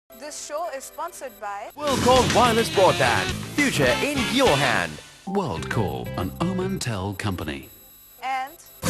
This show is sponsored by WorldCall Wireless Broadband. Future in your hand. WorldCall, an Omantel company. and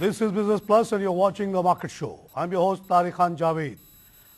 This is Business Plus and you're watching The Market Show. I'm your host Tariq Khan Javed.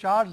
4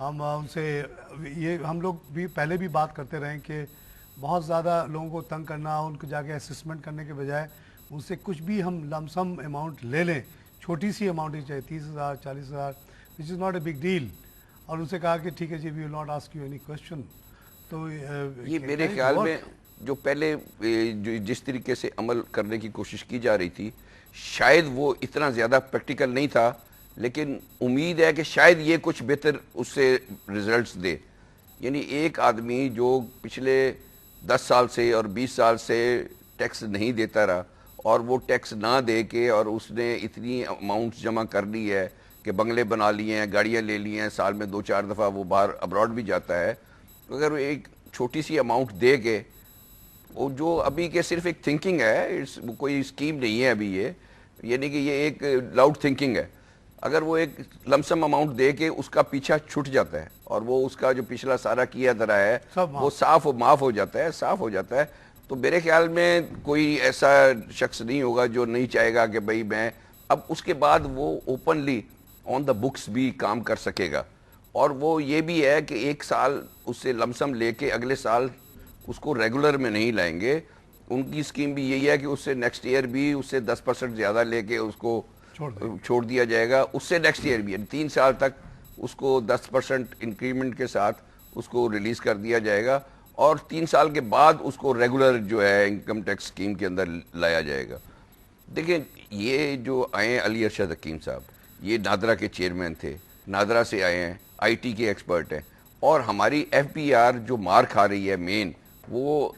ہم ان سے یہ ہم لوگ بھی پہلے بھی بات کرتے رہے کہ بہت زیادہ لوگوں کو تنگ کرنا, ان کو جا کے اسسمنٹ کرنے کے بجائے ان سے کچھ بھی ہم لمسم اماؤنٹ لے لیں, چھوٹی سی اماؤنٹ ہی چاہے 30,000 40,000, which is not a big deal, اور ان سے کہا کہ ٹھیک ہے جی we will not ask you any question. تو یہ میرے خیال میں جو پہلے جس طریقے سے عمل کرنے کی کوشش کی جا رہی تھی شاید وہ اتنا زیادہ پریکٹیکل نہیں تھا, لیکن امید ہے کہ شاید یہ کچھ بہتر اس سے ریزلٹس دے. یعنی ایک آدمی جو پچھلے 10 سال سے اور 20 سال سے ٹیکس نہیں دیتا رہا, اور وہ ٹیکس نہ دے کے اور اس نے اتنی اماؤنٹس جمع کر لی ہے کہ بنگلے بنا لیے ہیں, گاڑیاں لے لی ہیں, سال میں 2-4 دفعہ وہ باہر ابراڈ بھی جاتا ہے, اگر وہ ایک چھوٹی سی اماؤنٹ دے کے, وہ جو ابھی کے صرف ایک تھنکنگ ہے, کوئی اسکیم نہیں ہے ابھی یہ, یعنی کہ یہ ایک لاؤڈ تھنکنگ ہے, اگر وہ ایک لمسم اماؤنٹ دے کے اس کا پیچھا چھٹ جاتا ہے اور وہ اس کا جو پچھلا سارا کیا درا ہے وہ صاف و معاف ہو جاتا ہے, صاف ہو جاتا ہے, تو میرے خیال میں کوئی ایسا شخص نہیں ہوگا جو نہیں چاہے گا کہ بھئی میں اب اس کے بعد وہ اوپنلی آن دا بکس بھی کام کر سکے گا. اور وہ یہ بھی ہے کہ 1 سال اس سے لمسم لے کے اگلے سال اس کو ریگولر میں نہیں لائیں گے. ان کی اسکیم بھی یہی ہے کہ اس سے نیکسٹ ایئر بھی اس سے 10% زیادہ لے کے اس کو چھوڑ دیا جائے گا, اس سے نیکسٹ ایئر بھی 3 سال تک اس کو 10% انکریمنٹ کے ساتھ اس کو ریلیز کر دیا جائے گا, اور 3 سال کے بعد اس کو ریگولر جو ہے انکم ٹیکس اسکیم کے اندر لایا جائے گا. دیکھیں یہ جو آئے ہیں علی ارشد حکیم صاحب, یہ نادرا کے چیئرمین تھے, نادرا سے آئے ہیں, آئی ٹی کے ایکسپرٹ ہیں, اور ہماری ایف بی آر جو مار کھا رہی ہے مین وہ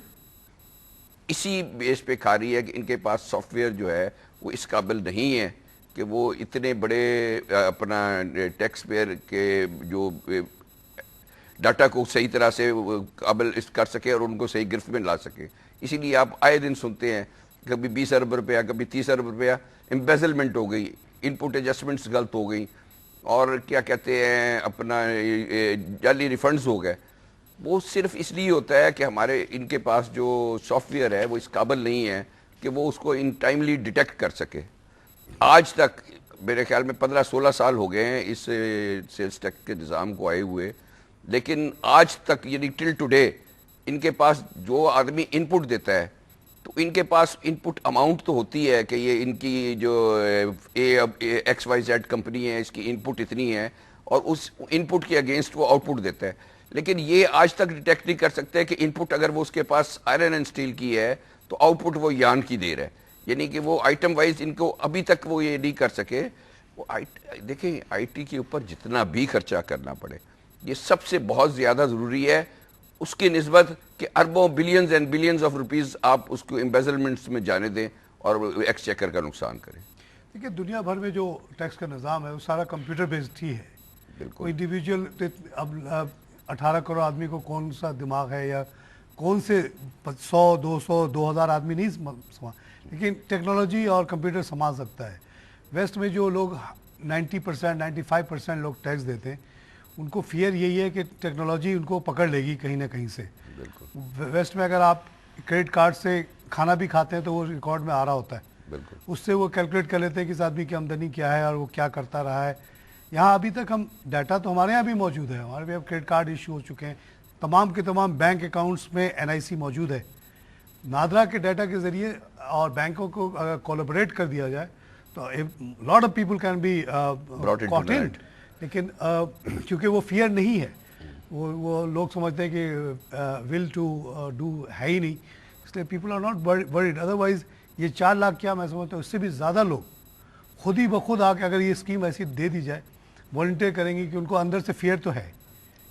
اسی بیس پہ کھا رہی ہے کہ ان کے پاس سافٹ ویئر جو ہے وہ اس قابل نہیں ہے کہ وہ اتنے بڑے اپنا ٹیکس پیئر کے جو ڈاٹا کو صحیح طرح سے قابل کر سکے اور ان کو صحیح گرفت میں لا سکے. اسی لیے آپ آئے دن سنتے ہیں کبھی 20 ارب روپیہ, کبھی 30 ارب روپیہ امبیزلمنٹ ہو گئی, ان پٹ ایڈجسٹمنٹس غلط ہو گئی, اور کیا کہتے ہیں اپنا جعلی ریفنڈز ہو گئے. وہ صرف اس لیے ہوتا ہے کہ ہمارے ان کے پاس جو سافٹ ویئر ہے وہ اس قابل نہیں ہے کہ وہ اس کو ان ٹائملی ڈیٹیکٹ کر سکے. آج تک میرے خیال میں 15-16 سال ہو گئے ہیں اس سیلز ٹیکس کے نظام کو آئے ہوئے, لیکن آج تک یعنی ٹل ٹوڈے ان کے پاس جو آدمی ان پٹ دیتا ہے تو ان کے پاس ان پٹ اماؤنٹ تو ہوتی ہے کہ یہ ان کی جو ایکس وائی زیڈ کمپنی ہے اس کی ان پٹ اتنی ہے, اور اس ان پٹ کے اگینسٹ وہ آؤٹ پٹ دیتا ہے, لیکن یہ آج تک ڈیٹیکٹ نہیں کر سکتے کہ ان پٹ اگر وہ اس کے پاس آئرن اینڈ اسٹیل کی ہے تو آؤٹ پٹ وہ یان کی دے رہا ہے, یعنی کہ وہ آئٹم وائز ان کو ابھی تک وہ یہ نہیں کر سکے. وہ دیکھیں آئی ٹی کے اوپر جتنا بھی خرچہ کرنا پڑے یہ سب سے بہت زیادہ ضروری ہے اس کی نسبت کہ اربوں billions and billions of rupees آپ اس کو امبیزلمنٹس میں جانے دیں اور ایکس چیکر کا نقصان کریں. دیکھیے دنیا بھر میں جو ٹیکس کا نظام ہے وہ سارا کمپیوٹر بیسڈ ہی ہے. کوئی انڈیویجول اب 18 کروڑ آدمی کو کون سا دماغ ہے یا کون سے 100 200 2000 آدمی نہیں سما, لیکن ٹیکنالوجی اور کمپیوٹر سنبھال سکتا ہے. ویسٹ میں جو لوگ 90% 95% لوگ ٹیکس دیتے ہیں ان کو فیئر یہی ہے کہ ٹیکنالوجی ان کو پکڑ لے گی کہیں نہ کہیں سے. ویسٹ میں اگر آپ کریڈٹ کارڈ سے کھانا بھی کھاتے ہیں تو وہ ریکارڈ میں آ رہا ہوتا ہے, اس سے وہ کیلکولیٹ کر لیتے ہیں کہ اس آدمی کی آمدنی کیا ہے اور وہ کیا کرتا رہا ہے. یہاں ابھی تک ہم ڈیٹا تو ہمارے یہاں بھی موجود ہے, ہمارے بھی اب کریڈٹ کارڈ ایشو ہو چکے ہیں, تمام کے تمام بینک اکاؤنٹس میں NIC موجود ہے. نادرا کے ڈیٹا کے ذریعے اور بینکوں کو اگر کولیبریٹ کر دیا جائے تو lot of people can be cut in, لیکن کیونکہ وہ فیئر نہیں ہے, وہ لوگ سمجھتے ہیں کہ ول ٹو ڈو ہے ہی نہیں, اس لیے people are not word. Otherwise یہ 4 لاکھ کیا میں سمجھتا ہوں اس سے بھی زیادہ لوگ خود ہی بخود آ کے اگر یہ اسکیم ایسی دے دی جائے والنٹیئر کریں گے کہ ان کو اندر سے فیئر تو ہے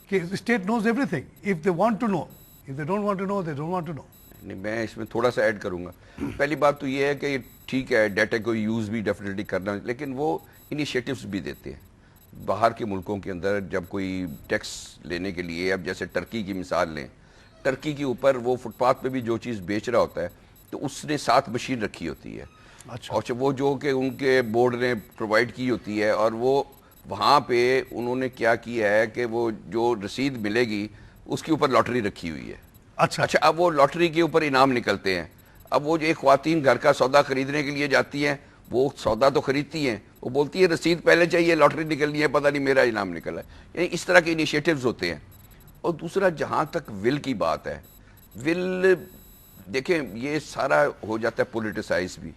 کہ state knows every thing if they want to know, if they don't want to know they don't want to know. نہیں میں اس میں تھوڑا سا ایڈ کروں گا. پہلی بات تو یہ ہے کہ ٹھیک ہے ڈیٹا کو یوز بھی ڈیفینیٹلی کرنا, لیکن وہ انیشیٹوز بھی دیتے ہیں باہر کے ملکوں کے اندر. جب کوئی ٹیکس لینے کے لیے, اب جیسے ٹرکی کی مثال لیں, ٹرکی کے اوپر وہ فٹ پاتھ پہ بھی جو چیز بیچ رہا ہوتا ہے تو اس نے 7 مشین رکھی ہوتی ہے, اور وہ جو کہ ان کے بورڈ نے پرووائڈ کی ہوتی ہے, اور وہ وہاں پہ انہوں نے کیا کیا ہے کہ وہ جو رسید ملے گی اس کے اوپر لاٹری رکھی ہوئی ہے. اچھا اب وہ لاٹری کے اوپر انعام نکلتے ہیں. اب وہ جو ایک خواتین گھر کا سودا خریدنے کے لیے جاتی ہیں وہ سودا تو خریدتی ہیں, وہ بولتی ہے رسید پہلے چاہیے, لاٹری نکلنی ہے, پتہ نہیں میرا انعام نکلا ہے. یعنی اس طرح کے انیشیٹوز ہوتے ہیں. اور دوسرا جہاں تک ول کی بات ہے, ول دیکھیں یہ سارا ہو جاتا ہے پولیٹیسائز بھی.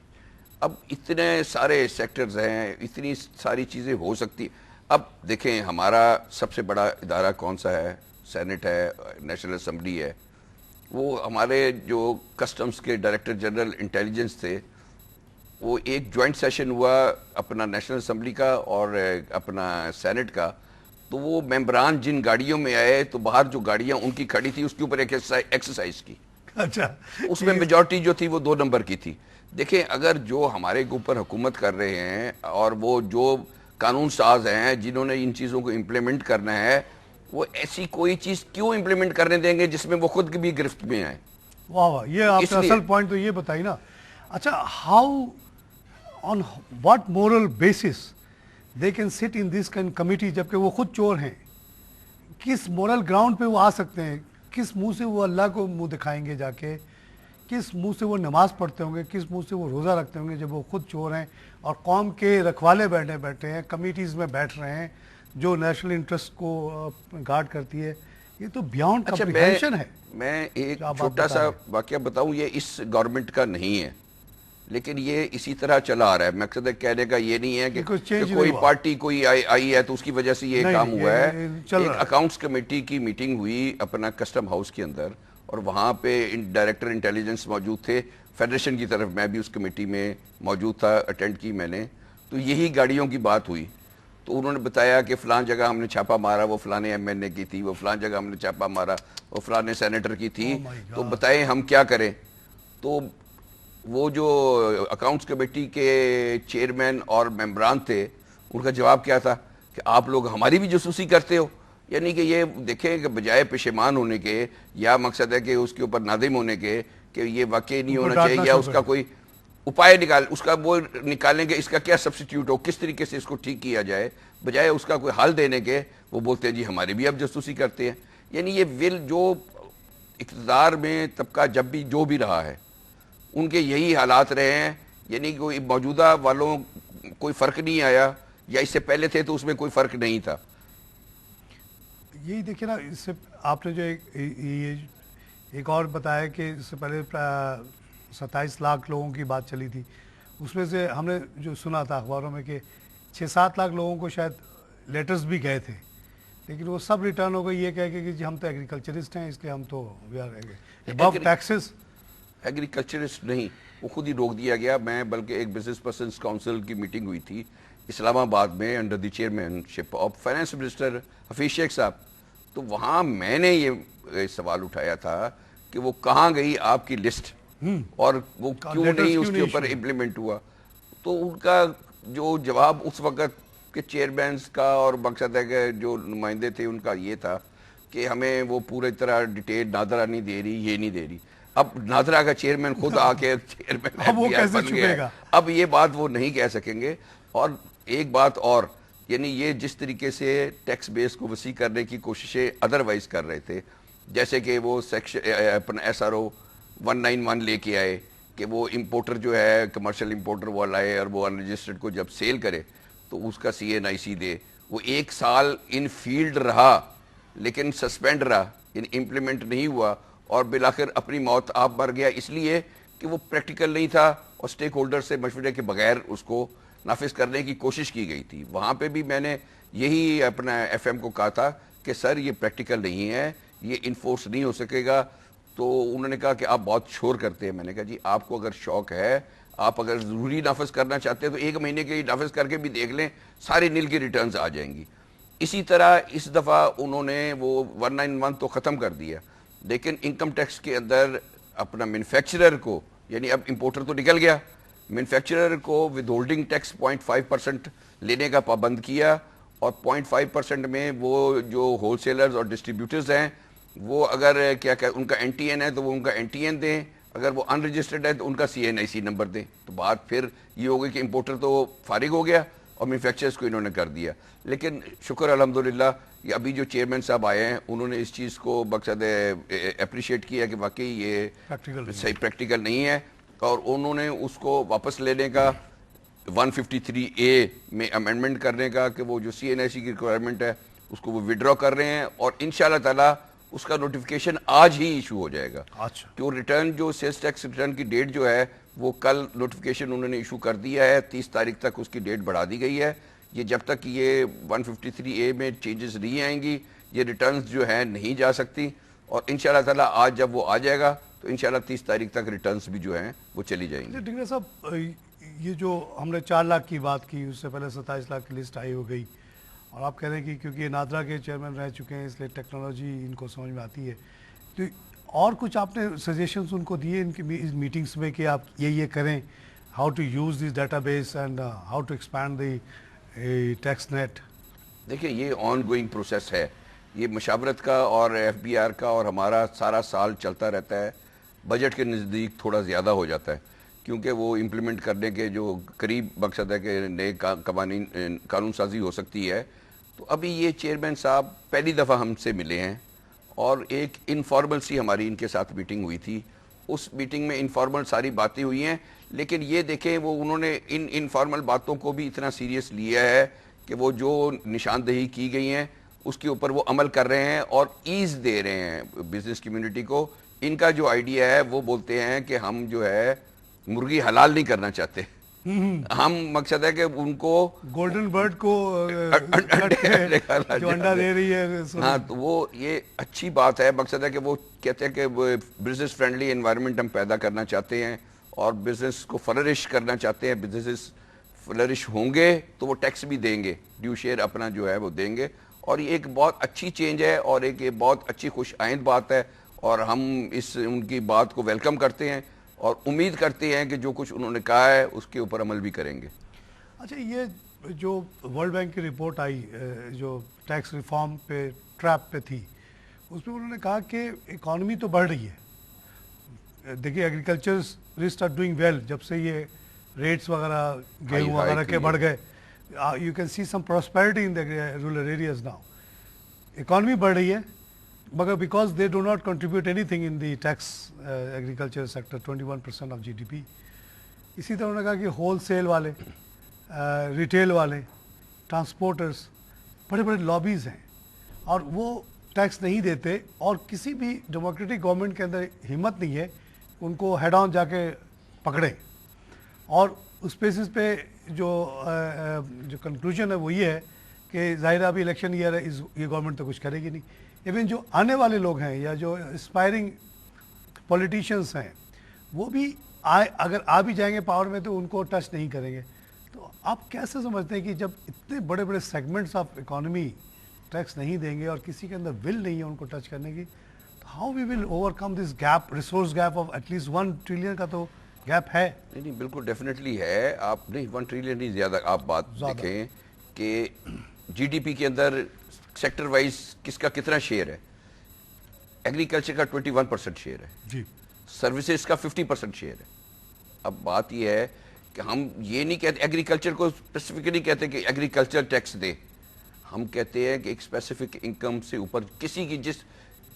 اب اتنے سارے سیکٹرز ہیں, اتنی ساری چیزیں ہو سکتی. اب دیکھیں ہمارا سب سے بڑا ادارہ کون سا ہے, سینٹ ہے, نیشنل اسمبلی ہے. وہ ہمارے جو کسٹمز کے ڈائریکٹر جنرل انٹیلیجنس تھے, وہ ایک جوائنٹ سیشن ہوا اپنا نیشنل اسمبلی کا اور اپنا سینٹ کا, تو وہ ممبران جن گاڑیوں میں آئے تو باہر جو گاڑیاں ان کی کھڑی تھی اس کے اوپر ایک ایکسرسائز کی. اچھا, اس میں میجورٹی جو تھی وہ 2 نمبر کی تھی. دیکھیں اگر جو ہمارے اوپر حکومت کر رہے ہیں اور وہ جو قانون ساز ہیں جنہوں نے ان چیزوں کو امپلیمنٹ کرنا ہے, وہ ایسی کوئی چیز کیوں امپلیمنٹ کرنے دیں گے جس میں وہ خود بھی گرفت میں آئیں. واہ واہ, یہ آپ نے اصل پوائنٹ تو یہ بتائی نا. اچھا, how on what moral basis they can سٹ ان دس کمیٹی جبکہ وہ خود چور ہیں؟ کس مورل گراؤنڈ پہ وہ آ سکتے ہیں؟ کس منہ سے وہ اللہ کو منہ دکھائیں گے جا کے؟ کس منہ سے وہ نماز پڑھتے ہوں گے؟ کس منہ سے وہ روزہ رکھتے ہوں گے جب وہ خود چور ہیں اور قوم کے رکھوالے بیٹھے ہیں, کمیٹیز میں بیٹھ رہے ہیں جو نیشنل انٹرسٹ کو گارڈ کرتی ہے؟ یہ تو بیانڈ کمپریہنشن ہے. میں ایک چھوٹا سا واقعہ بتاؤں, یہ اس گورنمنٹ کا نہیں ہے لیکن یہ اسی طرح چلا آ رہا ہے. مقصد کہنے کا یہ نہیں ہے کہ کوئی پارٹی کوئی آئی ہے تو اس کی وجہ سے یہ کام ہوا ہے. ایک اکاؤنٹس کمیٹی کی میٹنگ ہوئی اپنا کسٹم ہاؤس کے اندر, اور وہاں پہ ڈائریکٹر انٹیلیجنس موجود تھے فیڈریشن کی طرف. میں بھی اس کمیٹی میں موجود تھا, اٹینڈ کی میں نے. تو یہی گاڑیوں کی بات ہوئی, تو انہوں نے بتایا کہ فلان جگہ ہم نے چھاپا مارا, وہ فلانے ایم این اے کی تھی, وہ فلان جگہ ہم نے چھاپا مارا, وہ فلانے سینیٹر کی تھی. تو بتائیں ہم کیا کریں؟ تو وہ جو اکاؤنٹس کمیٹی کے چیئرمین اور ممبران تھے, ان کا جواب کیا تھا کہ آپ لوگ ہماری بھی جاسوسی کرتے ہو. یعنی کہ یہ دیکھیں کہ بجائے پشیمان ہونے کے, یا مقصد ہے کہ اس کے اوپر نادم ہونے کے کہ یہ واقعی نہیں ہونا چاہیے, یا اس کا کوئی اپائے اس کا وہ نکالیں گے اس کا کیا سبسٹیوٹ ہو, کس طریقے سے اس کو ٹھیک کیا جائے, بجائے اس کا کوئی حل دینے کے وہ بولتے ہیں جی ہماری بھی اب جاسوسی کرتے ہیں. یعنی یہ ول جو اقتدار میں طبقہ جب بھی جو بھی رہا ہے ان کے یہی حالات رہے ہیں. یعنی کوئی موجودہ والوں کوئی فرق نہیں آیا, یا اس سے پہلے تھے تو اس میں کوئی فرق نہیں تھا. یہی دیکھیں نا, اس سے آپ نے جو ایک اور بتایا کہ اس سے پہلے 27 لاکھ لوگوں کی بات چلی تھی, اس میں سے ہم نے جو سنا تھا اخباروں میں کہ 6-7 لاکھ لوگوں کو شاید لیٹرز بھی گئے تھے, لیکن وہ سب ریٹرن ہو گئی یہ کہہ کے کہ جی ہم تو ایگریکلچرسٹ ہیں, اس لیے ہم تو ابو ٹیکسز. ایگریکلچرسٹ نہیں, وہ خود ہی روک دیا گیا. میں بلکہ ایک بزنس پرسنز کاؤنسل کی میٹنگ ہوئی تھی اسلام آباد میں under the chairman ship of finance minister Hafeez شیخ صاحب. تو وہاں میں نے یہ سوال اٹھایا تھا کہ وہ کہاں گئی آپ کی لسٹ, اور وہ کیوں نہیں اس کے اوپر امپلیمنٹ ہوا. تو ان کا جو جواب اس وقت کے چیئرمینز کا اور مقصد ہے کہ جو نمائندے تھے ان کا یہ تھا کہ ہمیں وہ پوری طرح ڈیٹیل نادرا نہیں دے رہی, یہ نہیں دے رہی. اب نادرا کا چیئرمین خود آ کے چیئرمین بن گیا, اب یہ بات وہ نہیں کہہ سکیں گے. اور ایک بات اور, یعنی یہ جس طریقے سے ٹیکس بیس کو وسیع کرنے کی کوششیں ادروائز کر رہے تھے, جیسے کہ وہ سیکشن اپنا ایس آر او 191 لے کے آئے کہ وہ امپورٹر جو ہے کمرشل امپورٹر وہ لائے اور وہ انرجسٹرڈ کو جب سیل کرے تو اس کا CNIC دے. وہ 1 سال ان فیلڈ رہا لیکن سسپینڈ رہا, یعنی امپلیمنٹ نہیں ہوا, اور بالآخر اپنی موت آپ مر گیا اس لیے کہ وہ پریکٹیکل نہیں تھا اور سٹیک ہولڈر سے مشورے کے بغیر اس کو نافذ کرنے کی کوشش کی گئی تھی. وہاں پہ بھی میں نے یہی اپنا FM کو کہا تھا کہ سر یہ پریکٹیکل نہیں ہے, یہ انفورس نہیں ہو سکے گا. تو انہوں نے کہا کہ آپ بہت شور کرتے ہیں. میں نے کہا جی آپ کو اگر شوق ہے, آپ اگر ضروری نافذ کرنا چاہتے ہیں تو 1 مہینے کے لیے نافذ کر کے بھی دیکھ لیں, سارے نیل کی ریٹرنز آ جائیں گی. اسی طرح اس دفعہ انہوں نے وہ 191 تو ختم کر دیا, لیکن انکم ٹیکس کے اندر اپنا مینوفیکچرر کو, یعنی اب امپورٹر تو نکل گیا, مینوفیکچرر کو ود ہولڈنگ ٹیکس 0.5% لینے کا پابند کیا, اور 0.5% میں وہ جو ہول سیلرز اور ڈسٹریبیوٹرز ہیں وہ اگر کیا کہ ان کا NTN ہے تو وہ ان کا NTN دیں, اگر وہ ان رجسٹرڈ ہے تو ان کا CNIC نمبر دیں. تو بات پھر یہ ہوگی کہ امپورٹر تو فارغ ہو گیا اور مینوفیکچررز کو انہوں نے کر دیا. لیکن شکر الحمدللہ یہ ابھی جو چیئرمین صاحب آئے ہیں انہوں نے اس چیز کو مقصد اپریشیٹ کیا کہ واقعی یہ صحیح پریکٹیکل نہیں ہے, اور انہوں نے اس کو واپس لینے کا 153A میں امینڈمنٹ کرنے کا کہ وہ جو CNIC کی ریکوائرمنٹ ہے اس کو وہ وڈرا کر رہے ہیں اور انشاءاللہ تعالیٰ اس کا نوٹیفیکیشن آج ہی ایشو ہو جائے گا. اچھا. کہ وہ ریٹرن جو سیلز ٹیکس ریٹرن کی ڈیٹ جو ہے وہ کل نوٹیفیکیشن انہوں نے ایشو کر دیا ہے, 30 تاریخ تک اس کی ڈیٹ بڑھا دی گئی ہے. یہ جب تک یہ 153A میں چینجز نہیں آئیں گی یہ ریٹرنز جو ہیں نہیں جا سکتی, اور انشاءاللہ تعالیٰ آج جب وہ آ جائے گا تو انشاءاللہ 30 تاریخ تک ریٹرنز بھی جو ہیں وہ چلی جائیں گی. ڈنگر صاحب, یہ جو ہم نے 4 لاکھ کی بات کی, اس سے پہلے 27 لاکھ کی لسٹ آئی ہو گئی, اور آپ کہہ رہے ہیں کہ کیونکہ یہ نادرا کے چیئرمین رہ چکے ہیں اس لیے ٹیکنالوجی ان کو سمجھ میں آتی ہے, تو اور کچھ آپ نے سجیشنز ان کو دیے ان کی میٹنگز میں کہ آپ یہ کریں, how to use this data base and how to expand the tax net? دیکھیں یہ آن گوئنگ پروسیس ہے, یہ مشاورت کا اور FBR کا اور ہمارا سارا سال چلتا رہتا ہے. بجٹ کے نزدیک تھوڑا زیادہ ہو جاتا ہے کیونکہ وہ امپلیمنٹ کرنے کے جو قریب مقصد ہے کہ نئے قانون سازی ہو سکتی ہے. تو ابھی یہ چیئرمین صاحب پہلی دفعہ ہم سے ملے ہیں اور ایک انفارمل سی ہماری ان کے ساتھ میٹنگ ہوئی تھی. اس میٹنگ میں انفارمل ساری باتیں ہوئی ہیں, لیکن یہ دیکھیں وہ انہوں نے ان انفارمل باتوں کو بھی اتنا سیریس لیا ہے کہ وہ جو نشاندہی کی گئی ہیں اس کے اوپر وہ عمل کر رہے ہیں اور ایز دے رہے ہیں بزنس کمیونٹی کو. ان کا جو آئیڈیا ہے وہ بولتے ہیں کہ ہم جو ہے مرغی حلال نہیں کرنا چاہتے, ہم مقصد ہے کہ ان کو گولڈن برڈ کو جو انڈا دے رہی ہے. ہاں تو وہ یہ اچھی بات ہے, مقصد ہے کہ وہ کہتے ہیں کہ بزنس فرینڈلی انوائرمنٹ ہم پیدا کرنا چاہتے ہیں اور بزنس کو فلرش کرنا چاہتے ہیں. بزنس فلرش ہوں گے تو وہ ٹیکس بھی دیں گے, ڈیو شیئر اپنا جو ہے وہ دیں گے, اور یہ ایک بہت اچھی چینج ہے اور ایک یہ بہت اچھی خوش آئند بات ہے, اور ہم ان کی بات کو ویلکم کرتے ہیں اور امید کرتے ہیں کہ جو کچھ انہوں نے کہا ہے اس کے اوپر عمل بھی کریں گے. اچھا, یہ جو ورلڈ بینک کی رپورٹ آئی جو ٹیکس ریفارم پہ ٹریپ پہ تھی, اس میں انہوں نے کہا کہ اکانومی تو بڑھ رہی ہے. دیکھیے ایگریکلچرسٹ آر ڈوئنگ ویل, جب سے یہ ریٹس وغیرہ گیہوں وغیرہ کے بڑھ گئے, you can see some prosperity in rural areas now. Economy بڑھ رہی ہے مگر because they do not contribute any thing in the tax agriculture sector 21% of GDP. اسی طرح انہوں نے کہا کہ ہول سیل والے, ریٹیل والے, ٹرانسپورٹرز بڑے بڑے لابیز ہیں اور وہ ٹیکس نہیں دیتے, اور کسی بھی ڈیموکریٹک گورنمنٹ کے اندر ہمت نہیں ہے ان کو ہیڈ آن جا کے پکڑے. اور اس بیسس پہ جو کنکلوژن ہے وہ یہ ہے کہ ظاہر ابھی الیکشن ایئر ہے, یہ گورنمنٹ تو کچھ کرے گی نہیں. ایون جو آنے والے لوگ ہیں یا جو اسپائرنگ پولیٹیشینس ہیں وہ بھی اگر آ بھی جائیں گے پاور میں تو ان کو ٹچ نہیں کریں گے. تو آپ کیسے سمجھتے ہیں کہ جب اتنے بڑے بڑے سیگمنٹس آف اکانومی ٹیکس نہیں دیں گے اور کسی کے اندر ول نہیں ہے ان کو ٹچ کرنے کی, تو how we will overcome this gap, resource gap of at least 1 trillion کا تو گیپ ہے. نہیں بالکل ڈیفینیٹلی ہے. آپ نہیں 1 ٹریلین نہیں زیادہ, آپ بات دیکھیں کہ GDP کے اندر سیکٹر وائز کس کا کتنا شیئر ہے. ایگریکلچر کا 21% شیئر ہے جی, سروسز کا 50% شیئر ہے. اب بات یہ ہے کہ ہم یہ نہیں کہتے ایگریکلچر کو اسپیسیفکلی کہتے کہ ایگریکلچر ٹیکس دے, ہم کہتے ہیں کہ ایک اسپیسیفک انکم سے اوپر کسی کی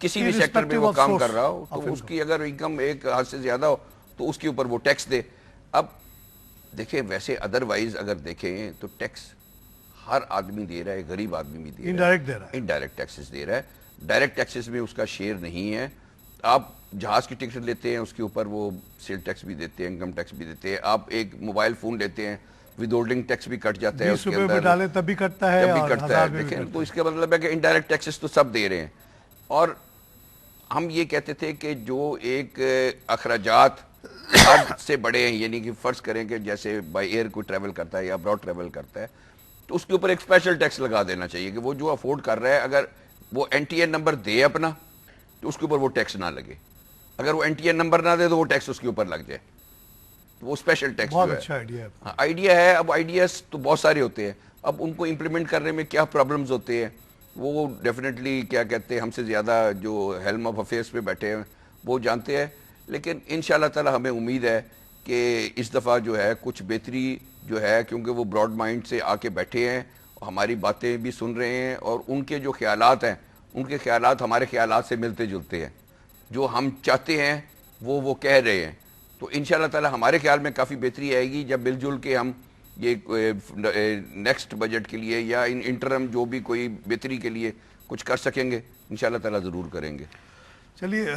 کسی بھی سیکٹر میں وہ کام کر رہا ہو تو اس کی اگر انکم ایک حد سے زیادہ ہو تو اس کے اوپر وہ ٹیکس دے. اب دیکھیں ویسے ادروائز اگر دیکھیں تو ٹیکس ہر آدمی دے رہا ہے, غریب آدمی بھی دے رہا ہے, انڈائریکٹ دے رہا ہے, انڈائریکٹ ٹیکسز دے رہا ہے. ڈائریکٹ ٹیکسز میں اس کا شیئر نہیں ہے. آپ جہاز کی ٹکٹ لیتے ہیں اس کے اوپر وہ سیل ٹیکس بھی دیتے ہیں, انکم ٹیکس بھی دیتے ہیں. آپ ایک موبائل فون لیتے ہیں ود ہولڈنگ ٹیکس بھی کٹ جاتا ہے, 20 روپے پہ ڈالیں تب بھی کٹتا ہے, دیکھیں تو اس کا مطلب ہے کہ انڈائریکٹ ٹیکسز تو سب دے رہے ہیں. اور ہم یہ کہتے تھے کہ جو ایک اخراجات حد سے بڑے ہیں, یعنی کہ فرض کریں کہ جیسے بائی ایئر کوئی ٹریول کرتا ہے یا ابراڈ ٹریول کرتا ہے تو اس کے اوپر ایک اسپیشل ٹیکس لگا دینا چاہیے کہ وہ جو افورڈ کر رہا ہے اگر وہ NTN نمبر دے اپنا تو اس کے اوپر وہ ٹیکس نہ لگے, اگر وہ NTN نمبر نہ دے تو وہ ٹیکس اس کے اوپر لگ جائے. وہ اسپیشل ٹیکس بہت اچھا آئیڈیا ہے. اب آئیڈیاز تو بہت سارے ہوتے ہیں, اب ان کو امپلیمنٹ کرنے میں کیا پرابلمز ہوتے ہیں وہ ڈیفینیٹلی کیا کہتے ہیں ہم سے زیادہ جو ہیلم آف افیئرس پہ بیٹھے ہیں وہ جانتے ہیں. لیکن انشاءاللہ تعالی ہمیں امید ہے کہ اس دفعہ جو ہے کچھ بہتری جو ہے, کیونکہ وہ براڈ مائنڈ سے آ کے بیٹھے ہیں, ہماری باتیں بھی سن رہے ہیں اور ان کے جو خیالات ہیں ان کے خیالات ہمارے خیالات سے ملتے جلتے ہیں. جو ہم چاہتے ہیں وہ کہہ رہے ہیں. تو انشاءاللہ تعالی ہمارے خیال میں کافی بہتری آئے گی جب مل جل کے ہم یہ نیکسٹ بجٹ کے لیے یا انٹرم جو بھی کوئی بہتری کے لیے کچھ کر سکیں گے انشاءاللہ تعالیٰ ضرور کریں گے. چلیے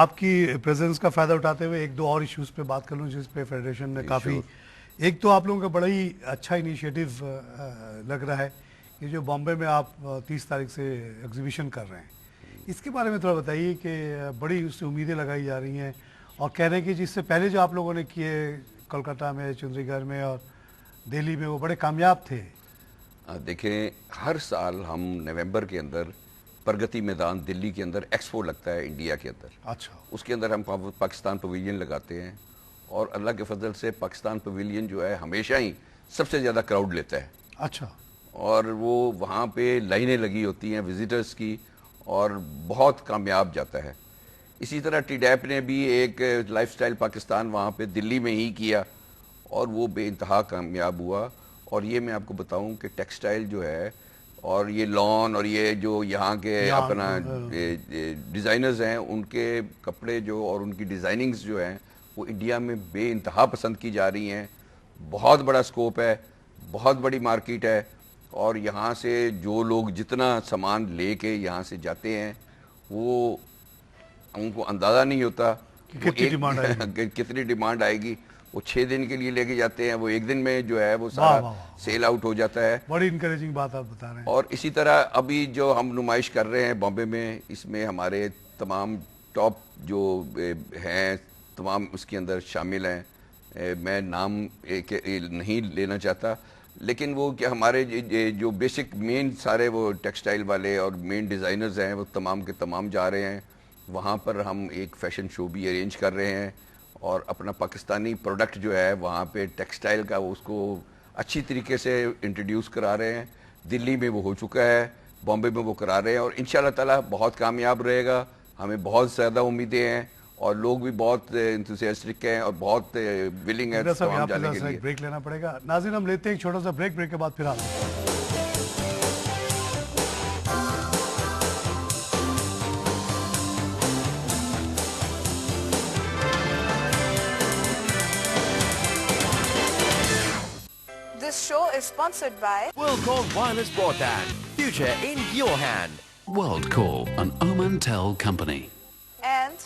آپ کی پریزنس کا فائدہ اٹھاتے ہوئے ایک دو اور ایشوز پہ بات کر لوں جس پہ فیڈریشن نے کافی ایک تو آپ لوگوں کا بڑا ہی اچھا انیشیٹو لگ رہا ہے کہ جو بامبے میں آپ 30 تاریخ سے ایگزیبیشن کر رہے ہیں, اس کے بارے میں تھوڑا بتائیے کہ بڑی اس سے امیدیں لگائی جا رہی ہیں اور کہہ رہے ہیں کہ جس سے پہلے جو آپ لوگوں نے کیے کولکاتہ میں, چندری گڑھ میں اور دہلی میں وہ بڑے کامیاب تھے. دیکھیں ہر سال ہم نومبر کے اندر پرگتی میدان دلی کے اندر ایکسپو لگتا ہے انڈیا کے اندر. اچھا. اس کے اندر ہم پاکستان پویلین لگاتے ہیں اور اللہ کے فضل سے پاکستان پویلین جو ہے ہمیشہ ہی سب سے زیادہ کراؤڈ لیتا ہے. اچھا. اور وہ وہاں پہ لائنیں لگی ہوتی ہیں وزٹرز کی اور بہت کامیاب جاتا ہے. اسی طرح ٹی ڈیپ نے بھی ایک لائف سٹائل پاکستان وہاں پہ دلی میں ہی کیا اور وہ بے انتہا کامیاب ہوا. اور یہ میں آپ کو بتاؤں کہ ٹیکسٹائل جو ہے اور یہ لان اور یہ جو یہاں کے اپنا ڈیزائنرز ہیں ان کے کپڑے جو اور ان کی ڈیزائننگز جو ہیں وہ انڈیا میں بے انتہا پسند کی جا رہی ہیں. بہت بڑا سکوپ ہے, بہت بڑی مارکیٹ ہے اور یہاں سے جو لوگ جتنا سامان لے کے یہاں سے جاتے ہیں وہ ان کو اندازہ نہیں ہوتا کتنی ڈیمانڈ آئے گی. وہ 6 دن کے لیے لے کے جاتے ہیں, وہ 1 دن میں جو ہے وہ سارا سیل آؤٹ ہو جاتا ہے. بڑی انکریجنگ بات آپ بتا رہے ہیں. اور اسی طرح ابھی جو ہم نمائش کر رہے ہیں بامبے میں, اس میں ہمارے تمام ٹاپ جو ہیں تمام اس کے اندر شامل ہیں. میں نام نہیں لینا چاہتا لیکن وہ کہ ہمارے جو بیسک مین سارے وہ ٹیکسٹائل والے اور مین ڈیزائنرز ہیں وہ تمام کے تمام جا رہے ہیں. وہاں پر ہم ایک فیشن شو بھی ارینج کر رہے ہیں اور اپنا پاکستانی پروڈکٹ جو ہے وہاں پہ ٹیکسٹائل کا اس کو اچھی طریقے سے انٹروڈیوس کرا رہے ہیں. دلی میں وہ ہو چکا ہے, بامبے میں وہ کرا رہے ہیں اور انشاءاللہ تعالیٰ بہت کامیاب رہے گا. ہمیں بہت زیادہ امیدیں ہیں اور لوگ بھی بہت انتھوسیاسٹک ہیں اور بہت ولنگ ہیں تمام جانے کے لیے. بریک لینا پڑے گا. ناظرین ہم لیتے ہیں ایک چھوٹا سا بریک کے بعد پھر آتے ہیں. This show is sponsored by WorldCall Wireless Broadband. Future in your hand. WorldCall, an Omantel company. and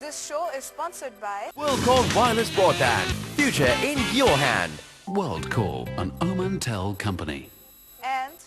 this show is sponsored by WorldCall Wireless Broadband. Future in your hand. WorldCall, an Omantel company. and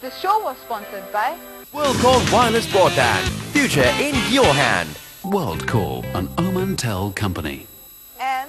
This show was sponsored by WorldCall Wireless Broadband. Future in your hand. WorldCall, an Omantel company. and